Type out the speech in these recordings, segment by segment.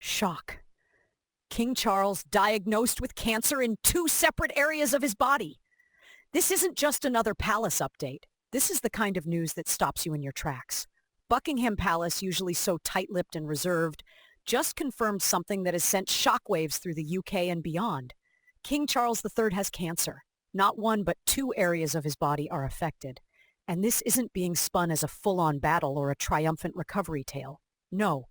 Shock. King Charles diagnosed with cancer in 2 separate areas of his body. This isn't just another palace update. This is the kind of news that stops you in your tracks. Buckingham Palace, usually so tight-lipped and reserved, just confirmed something that has sent shockwaves through the UK and beyond. King Charles III has cancer. Not 1, but 2 areas of his body are affected. And this isn't being spun as a full-on battle or a triumphant recovery tale. No,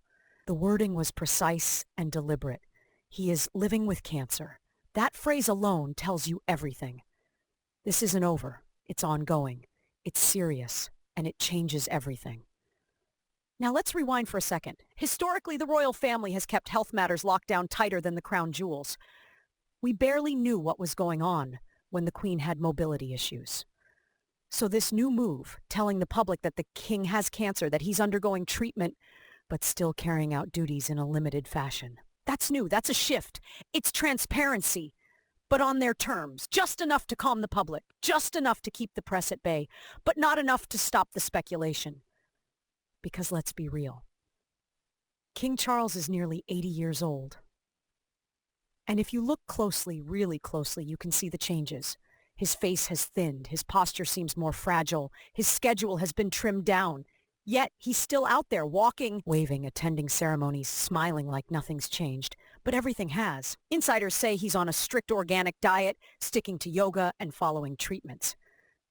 the wording was precise and deliberate. He is living with cancer. That phrase alone tells you everything. This isn't over. It's ongoing. It's serious. And it changes everything. Now let's rewind for a second. Historically, the royal family has kept health matters locked down tighter than the crown jewels. We barely knew what was going on when the Queen had mobility issues. So this new move, telling the public that the king has cancer, that he's undergoing treatment, but still carrying out duties in a limited fashion. That's new. That's a shift. It's transparency, but on their terms. Just enough to calm the public, just enough to keep the press at bay, but not enough to stop the speculation. Because let's be real. King Charles is nearly 80 years old. And if you look closely, really closely, you can see the changes. His face has thinned, his posture seems more fragile, his schedule has been trimmed down. Yet he's still out there walking, waving, attending ceremonies, smiling like nothing's changed. But everything has. Insiders say he's on a strict organic diet, sticking to yoga and following treatments.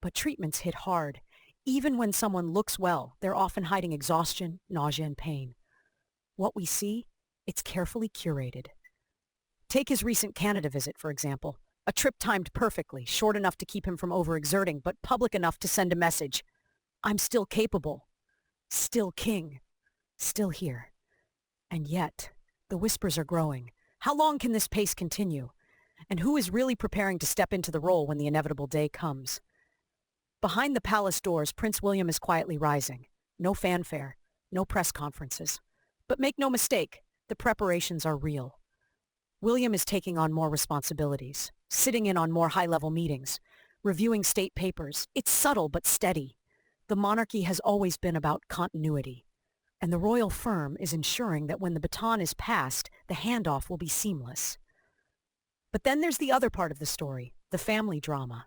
But treatments hit hard. Even when someone looks well, they're often hiding exhaustion, nausea, and pain. What we see, it's carefully curated. Take his recent Canada visit, for example. A trip timed perfectly, short enough to keep him from overexerting, but public enough to send a message. I'm still capable. Still king. Still here. And yet, the whispers are growing. How long can this pace continue? And who is really preparing to step into the role when the inevitable day comes? Behind the palace doors, Prince William is quietly rising. No fanfare, no press conferences. But make no mistake, the preparations are real. William is taking on more responsibilities, sitting in on more high-level meetings, reviewing state papers. It's subtle but steady. The monarchy has always been about continuity, and the royal firm is ensuring that when the baton is passed, the handoff will be seamless. But then there's the other part of the story, the family drama.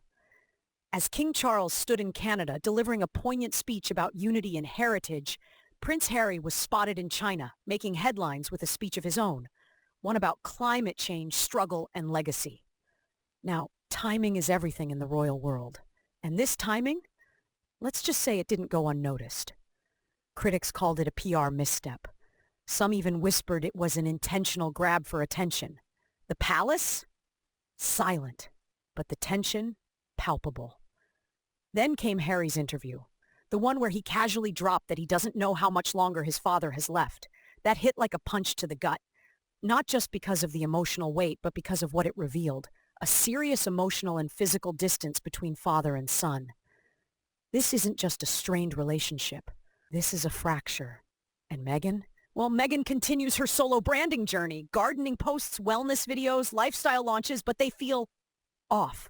As King Charles stood in Canada delivering a poignant speech about unity and heritage, Prince Harry was spotted in China, making headlines with a speech of his own, one about climate change, struggle, and legacy. Now, timing is everything in the royal world, and this timing? Let's just say it didn't go unnoticed. Critics called it a PR misstep. Some even whispered it was an intentional grab for attention. The palace? Silent, but the tension? Palpable. Then came Harry's interview, the one where he casually dropped that he doesn't know how much longer his father has left. That hit like a punch to the gut, not just because of the emotional weight, but because of what it revealed, a serious emotional and physical distance between father and son. This isn't just a strained relationship. This is a fracture. And Meghan? Well, Meghan continues her solo branding journey, gardening posts, wellness videos, lifestyle launches, but they feel off.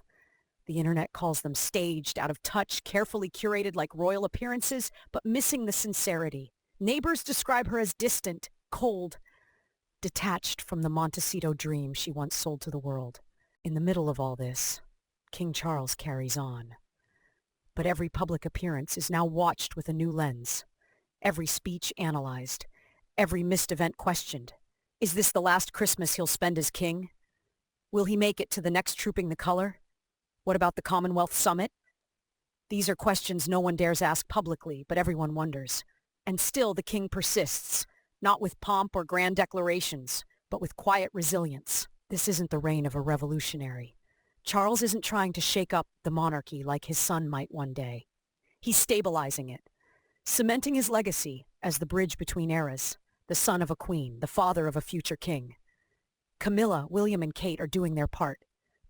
The internet calls them staged, out of touch, carefully curated like royal appearances, but missing the sincerity. Neighbors describe her as distant, cold, detached from the Montecito dream she once sold to the world. In the middle of all this, King Charles carries on. But every public appearance is now watched with a new lens. Every speech analyzed. Every missed event questioned. Is this the last Christmas he'll spend as king? Will he make it to the next Trooping the Color? What about the Commonwealth Summit? These are questions no one dares ask publicly, but everyone wonders. And still the king persists, not with pomp or grand declarations, but with quiet resilience. This isn't the reign of a revolutionary. Charles isn't trying to shake up the monarchy like his son might one day. He's stabilizing it, cementing his legacy as the bridge between eras, the son of a queen, the father of a future king. Camilla, William, and Kate are doing their part,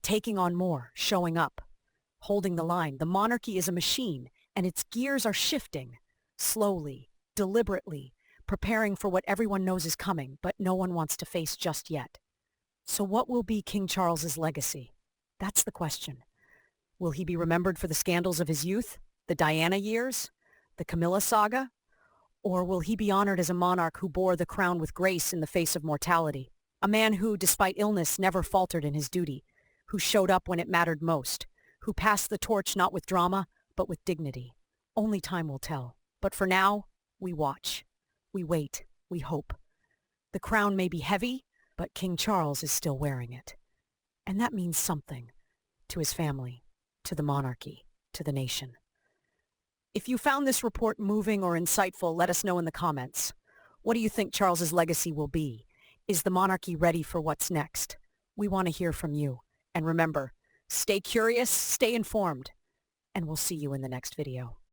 taking on more, showing up, holding the line. The monarchy is a machine, and its gears are shifting, slowly, deliberately, preparing for what everyone knows is coming, but no one wants to face just yet. So what will be King Charles's legacy? That's the question. Will he be remembered for the scandals of his youth, the Diana years, the Camilla saga? Or will he be honored as a monarch who bore the crown with grace in the face of mortality? A man who, despite illness, never faltered in his duty, who showed up when it mattered most, who passed the torch not with drama, but with dignity. Only time will tell. But for now, we watch. We wait. We hope. The crown may be heavy, but King Charles is still wearing it. And that means something to his family, to the monarchy, to the nation. If you found this report moving or insightful, let us know in the comments. What do you think Charles's legacy will be? Is the monarchy ready for what's next? We want to hear from you. And remember, stay curious, stay informed, and we'll see you in the next video.